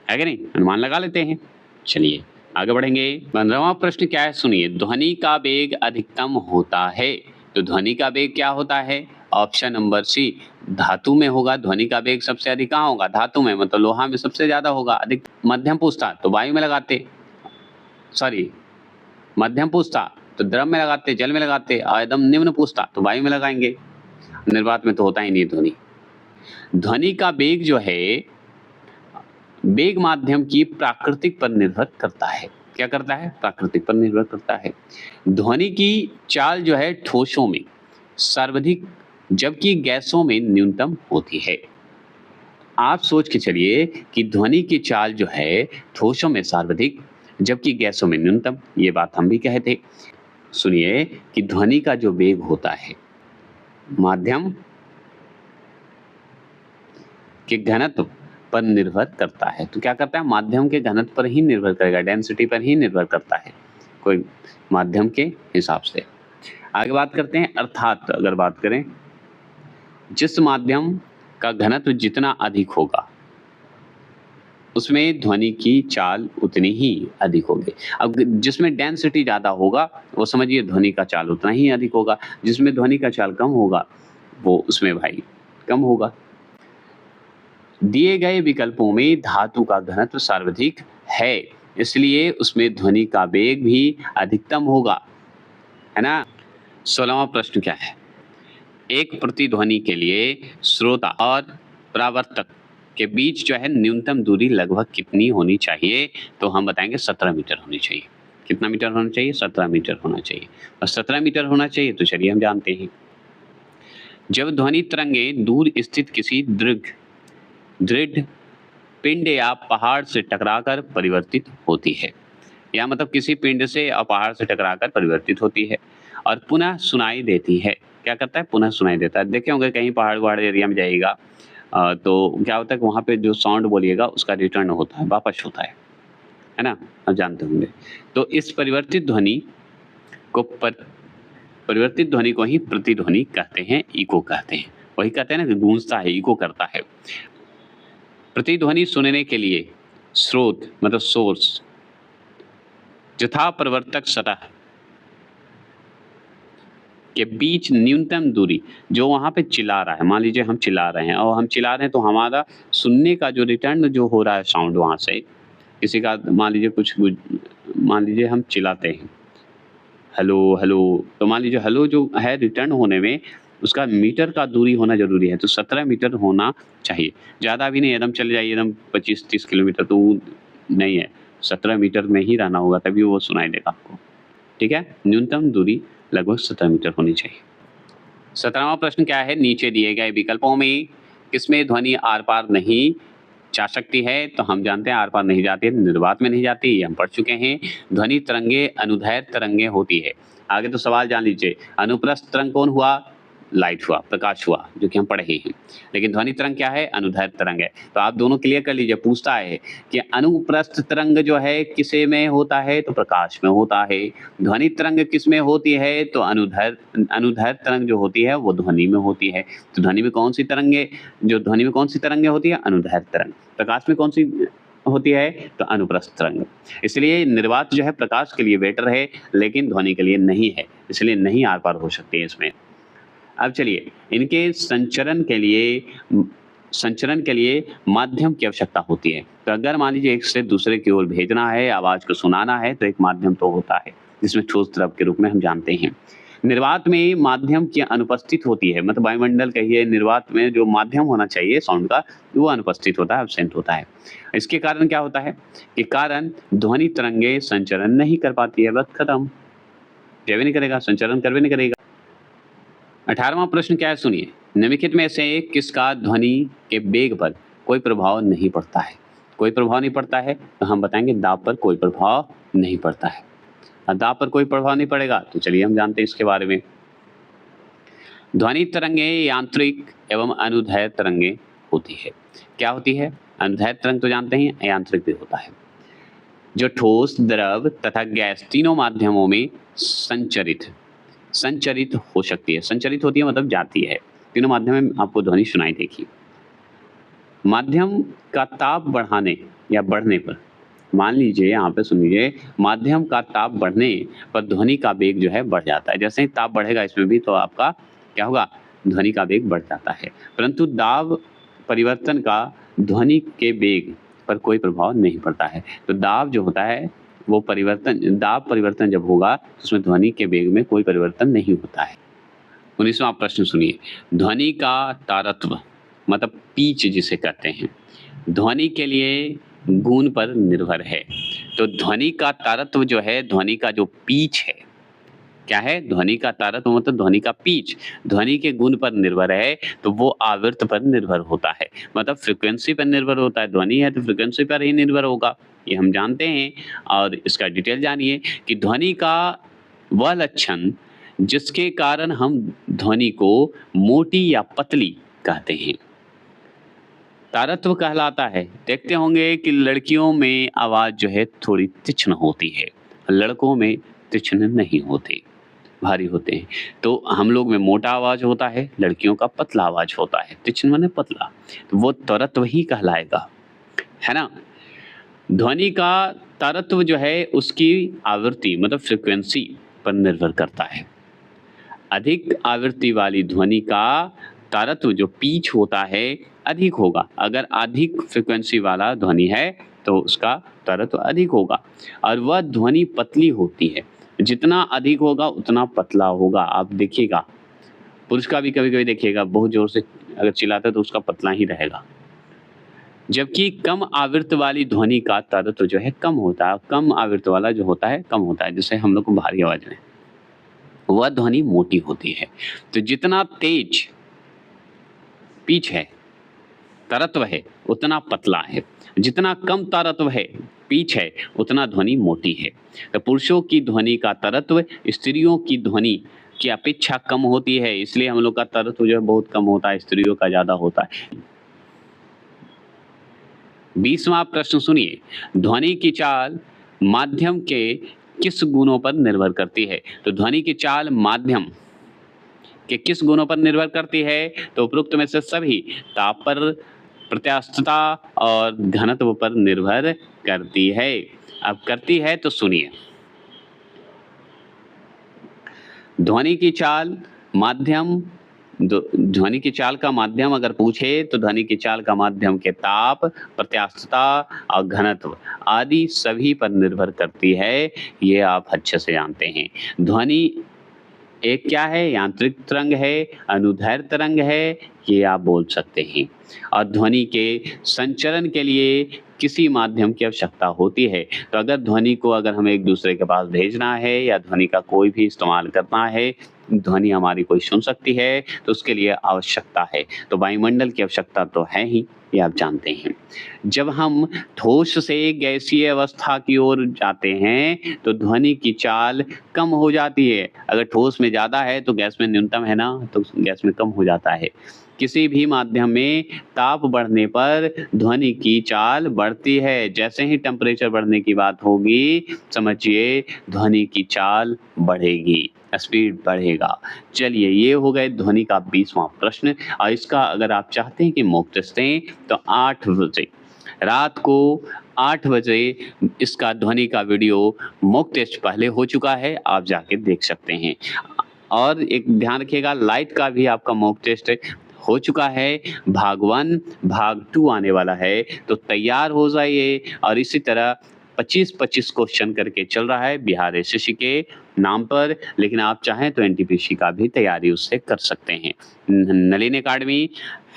है कि नहीं, अनुमान लगा लेते हैं। चलिए आगे बढ़ेंगे। 15वां प्रश्न क्या है, सुनिए। ध्वनि का वेग अधिकतम होता है। तो ध्वनि का वेग क्या होता है, ऑप्शन नंबर सी, धातु में होगा। ध्वनि का वेग सबसे अधिक कहाँ होगा, धातु में, मतलब लोहा में सबसे ज्यादा होगा। अधिक मध्यम पूछता तो वायु में लगाते, सॉरी मध्यम पूछता तो द्रव में लगाते, जल में लगाते, और एकदम निम्न पूछता तो वायु में लगाएंगे। निर्वात में तो होता ही नहीं ध्वनि। ध्वनि का वेग जो है वेग माध्यम की प्राकृतिक पर निर्भर करता है। क्या करता है, प्राकृतिक पर निर्भर करता है। ध्वनि की चाल जो है ठोसों में सर्वाधिक जबकि गैसों में न्यूनतम होती है। आप सोच के चलिए कि ध्वनि की चाल जो है ठोसों में सर्वाधिक जबकि गैसों में न्यूनतम, ये बात हम भी कहे थे। सुनिए कि ध्वनि का जो वेग होता है माध्यम के घनत्व पर निर्भर करता है। तो क्या करता है, माध्यम के घनत्व पर ही निर्भर करेगा, डेंसिटी पर ही निर्भर करता है, कोई माध्यम के हिसाब से। आगे बात करते हैं, अर्थात अगर बात करें, जिस माध्यम का घनत्व जितना अधिक होगा उसमें ध्वनि की चाल उतनी ही अधिक होगी। अब जिसमें डेंसिटी ज़्यादा होगा वो समझिए ध्वनि का चाल उतना ही अधिक होगा। जिसमें ध्वनि का चाल कम होगा वो उसमें भाई कम होगा। दिए गए विकल्पों में धातु का घनत्व सर्वाधिक है, इसलिए उसमें ध्वनि का वेग भी अधिकतम होगा, है ना। 16वां प्रश्न क्या है, एक प्रतिध्वनि के लिए श्रोता और परावर्तक के बीच जो है न्यूनतम दूरी लगभग कितनी होनी चाहिए। तो हम बताएंगे 17 मीटर होनी चाहिए। कितना मीटर होना चाहिए, 17 मीटर होना चाहिए। और 17 मीटर होना चाहिए तो चलिए हम जानते हैं, जब ध्वनि तरंगे दूर स्थित किसी दृढ़ पिंड या पहाड़ से टकराकर परिवर्तित होती है, या मतलब किसी पिंड से और पहाड़ से टकराकर परिवर्तित होती है और पुनः सुनाई देती है। क्या करता है, पुनः सुनाई देता है। देखे होंगे कहीं पहाड़ एरिया में जाइएगा तो क्या होता है कि वहाँ पे जो साउंड बोलिएगा उसका रिटर्न होता है, वापस होता है ना, आप जानते होंगे। तो इस परिवर्तित ध्वनि को ही प्रतिध्वनि कहते हैं, इको कहते हैं। वही कहते हैं ना कि गूंजता है, इको करता है। प्रतिध्वनि सुनने के लिए स्रोत मतलब सोर्स तथा प्रवर्तक सतह के बीच न्यूनतम दूरी, जो वहाँ पे चिल्ला रहा है, मान लीजिए हम चिल्ला रहे हैं और हम चिल्ला रहे हैं तो हमारा सुनने का जो रिटर्न जो हो रहा है साउंड वहाँ से किसी का, मान लीजिए हम चिल्लाते हैं हेलो हेलो, तो मान लीजिए हेलो जो है रिटर्न होने में उसका मीटर का दूरी होना जरूरी है। तो 17 मीटर होना चाहिए, ज़्यादा भी नहीं, एकदम चले जाइए एकदम 25-30 किलोमीटर तो नहीं है, 17 मीटर में ही रहना होगा तभी वो सुनाई देगा आपको, ठीक है। न्यूनतम दूरी लगभग 17 मीटर होनी चाहिए। 17वां प्रश्न क्या है, नीचे दिए गए विकल्पों में किसमें ध्वनि आर पार नहीं जा सकती है। तो हम जानते हैं आर पार नहीं जाती है, निर्वात में नहीं जाती, ये हम पढ़ चुके हैं। ध्वनि तरंगे अनुदैर्घ्य तरंगे होती है। आगे तो सवाल जान लीजिए, अनुप्रस्थ तरंग कौन हुआ, लाइट हुआ, प्रकाश हुआ, जो कि हम पढ़े ही हैं। लेकिन ध्वनि तरंग क्या है? अनुदैर्घ्य तरंग है। तो आप दोनों क्लियर कर लीजिए। पूछता है कि अनुप्रस्थ तरंग जो है किसे में होता है? तो प्रकाश में होता है। ध्वनि तरंग किस में होती है? तो अनुदैर्घ्य तरंग जो होती है वो ध्वनि में होती है। तो ध्वनि में कौन सी तरंगें जो ध्वनि में कौन सी तरंगें होती है? अनुदैर्घ्य तरंग। प्रकाश में कौन सी होती है? तो अनुप्रस्थ तरंग। इसलिए निर्वात जो है प्रकाश के लिए बेटर है, लेकिन ध्वनि के लिए नहीं है, इसलिए नहीं आर पार हो सकती है इसमें। अब चलिए, इनके संचरण के लिए माध्यम की आवश्यकता होती है। तो अगर मान लीजिए एक से दूसरे की ओर भेजना है, आवाज को सुनाना है, तो एक माध्यम तो होता है, जिसमें ठोस द्रव के रूप में हम जानते हैं। निर्वात में माध्यम की अनुपस्थित होती है, मतलब वायुमंडल कहिए, निर्वात में जो माध्यम होना चाहिए साउंड का, वो अनुपस्थित होता है, एब्सेंट होता है। इसके कारण क्या होता है? कि कारण ध्वनि तरंगे संचरण नहीं कर पाती है, बस खत्म। जय भी नहीं करेगा, संचरण कर भी नहीं करेगा। 18वां प्रश्न क्या है सुनिए। निम्नलिखित में से किसका ध्वनि के वेग पर कोई प्रभाव नहीं पड़ता है? कोई प्रभाव नहीं पड़ता है, तो हम बताएंगे दाब पर कोई प्रभाव नहीं पड़ता है। दाब पर कोई प्रभाव नहीं पड़ेगा, तो चलिए हम जानते हैं इसके बारे में। ध्वनि तरंगे यांत्रिक एवं अनुदैर्घ्य तरंगे होती है। क्या होती है? अनुदैर्घ्य तरंग तो जानते हैं, यांत्रिक भी होता है, जो ठोस, द्रव तथा गैस तीनों माध्यमों में संचरित हो सकती है। संचरित होती है मतलब जाती है। तीनों माध्यम में आपको ध्वनि सुनाई देगी। माध्यम का ताप बढ़ाने या बढ़ने पर, मान लीजिए यहाँ पे सुन लीजिए, माध्यम का ताप बढ़ने पर ध्वनि का वेग जो है बढ़ जाता है। जैसे ही ताप बढ़ेगा इसमें भी, तो आपका क्या होगा? ध्वनि का वेग बढ़ जाता है। परंतु दाब परिवर्तन का ध्वनि के वेग पर कोई प्रभाव नहीं पड़ता है। तो दाब जो होता है वो दाब परिवर्तन जब होगा, तो उसमें ध्वनि के वेग में कोई परिवर्तन नहीं होता है। 19वां प्रश्न सुनिए। ध्वनि का तारत्व मतलब पिच जिसे कहते हैं, ध्वनि के लिए गुण पर निर्भर है। तो ध्वनि का तारत्व जो है, ध्वनि का जो पिच है, क्या है? ध्वनि का तारत्व मतलब ध्वनि का पिच ध्वनि के गुण पर निर्भर है, तो वो आवृत्ति पर निर्भर होता है, मतलब फ्रीक्वेंसी पर निर्भर होता है। ध्वनि है तो फ्रीक्वेंसी पर ही निर्भर होगा, ये हम जानते हैं। और इसका डिटेल जानिए कि ध्वनि का वह लक्षण जिसके कारण हम ध्वनि को मोटी या पतली कहते हैं, तारत्व कहलाता है। देखते होंगे कि लड़कियों में आवाज जो है थोड़ी तीक्ष्ण होती है, लड़कों में तीक्ष्ण नहीं होती, भारी होते हैं। तो हम लोग में मोटा आवाज होता है, लड़कियों का पतला आवाज होता है, तीक्ष्ण माने पतला, तो वो तारत्व ही कहलाएगा, है ना। ध्वनि का तारत्व जो है उसकी आवृत्ति मतलब फ्रीक्वेंसी पर निर्भर करता है। अधिक आवृत्ति वाली ध्वनि का तारत्व जो पिच होता है अधिक होगा। अगर अधिक फ्रीक्वेंसी वाला ध्वनि है तो उसका तारत्व अधिक होगा, और वह ध्वनि पतली होती है। जितना अधिक होगा उतना पतला होगा। आप देखिएगा, पुरुष का भी कभी-कभी देखिएगा, बहुत जोर से अगर चिल्लाता है तो उसका पतला ही रहेगा। जबकि कम आवृत्ति वाली ध्वनि का तारत्व जो है कम होता है। कम आवृत्ति वाला जो होता है कम होता है, जिससे हम लोग को भारी आवाज में, वह ध्वनि मोटी होती है। तो जितना तेज पिच है, तारत्व है, उतना पतला है। जितना कम तारत्व है, पिच है, उतना ध्वनि मोटी है। तो पुरुषों की ध्वनि का तारत्व स्त्रियों की ध्वनि की अपेक्षा कम होती है, इसलिए हम लोग का तारत्व जो है बहुत कम होता है, स्त्रियों का ज्यादा होता है। 20वां प्रश्न सुनिए। ध्वनि की चाल माध्यम के किस गुणों पर निर्भर करती है? तो ध्वनि की चाल माध्यम के किस गुणों पर निर्भर करती है? तो उपरोक्त में से सभी ताप पर, प्रत्यास्थता और घनत्व पर निर्भर करती है। अब करती है तो सुनिए। ध्वनि की चाल माध्यम, ध्वनि की चाल का माध्यम अगर पूछे तो ध्वनि की चाल का माध्यम के ताप, प्रत्यास्थता और घनत्व आदि सभी पर निर्भर करती है, ये आप अच्छे से जानते हैं। ध्वनि एक क्या है? यांत्रिक तरंग है, अनुदैर्घ्य तरंग है, ये आप बोल सकते हैं। और ध्वनि के संचरण के लिए किसी माध्यम की आवश्यकता होती है। तो अगर ध्वनि को अगर हमें एक दूसरे के पास भेजना है या ध्वनि का कोई भी इस्तेमाल करना है, ध्वनि हमारी कोई सुन सकती है, तो उसके लिए आवश्यकता है। तो वायुमंडल की आवश्यकता तो है ही, ये आप जानते हैं। जब हम ठोस से गैसीय अवस्था की ओर जाते हैं, तो ध्वनि की चाल कम हो जाती है। अगर ठोस में ज़्यादा है, तो गैस में न्यूनतम है ना, तो गैस में कम हो जाता है। किसी भी माध्यम में ताप बढ़ने पर ध्वनि की चाल बढ़ती है। जैसे ही टेम्परेचर बढ़ने की बात होगी, समझिए ध्वनि की चाल बढ़ेगी, स्पीड बढ़ेगा। चलिए, ये हो गए ध्वनि का 20वां प्रश्न और इसका अगर आप चाहते हैं कि मॉक टेस्ट दें, तो 8 बजे रात को 8 बजे इसका ध्वनि का वीडियो मॉक टेस्ट पहले हो चुका है, आप जाके देख सकते हैं। और एक ध्यान रखिएगा, लाइट का भी आपका मॉक टेस्ट हो चुका है, भाग 1, भाग 2 आने वाला है, तो तैयार हो जाइए। और इसी तरह 25-25 क्वेश्चन करके चल रहा है बिहार एसएससी के नाम पर, लेकिन आप चाहें तो एनटीपीसी का भी तैयारी उससे कर सकते हैं। नलिनी अकेडमी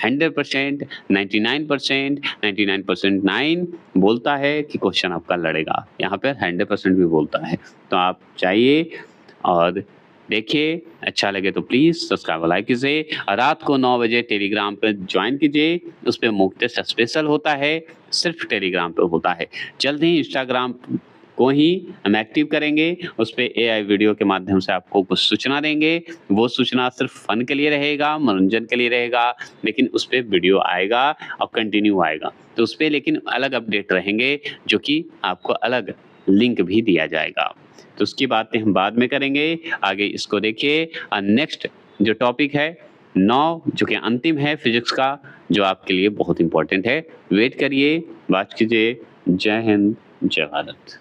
100%, 99%, 99% 9 बोलता है कि क्वेश्चन आपका लड़ेगा, यहाँ पर 100% भी बोलता है। तो आप जाइए और देखिए, अच्छा लगे तो प्लीज़ सब्सक्राइब और लाइक कीजिए। रात को 9 बजे टेलीग्राम पे ज्वाइन कीजिए, उस पे मॉक टेस्ट स्पेशल होता है, सिर्फ टेलीग्राम पे होता है। जल्द ही इंस्टाग्राम को ही हम एक्टिव करेंगे, उस पे एआई वीडियो के माध्यम से आपको कुछ सूचना देंगे। वो सूचना सिर्फ फन के लिए रहेगा, मनोरंजन के लिए रहेगा, लेकिन उस पे वीडियो आएगा और कंटिन्यू आएगा। तो उस पे लेकिन अलग अपडेट रहेंगे, जो कि आपको अलग लिंक भी दिया जाएगा। तो उसकी बातें हम बाद में करेंगे, आगे इसको देखिए। नेक्स्ट जो टॉपिक है 9, जो कि अंतिम है फिजिक्स का, जो आपके लिए बहुत इंपॉर्टेंट है। वेट करिए, बात कीजिए। जय हिंद, जय भारत।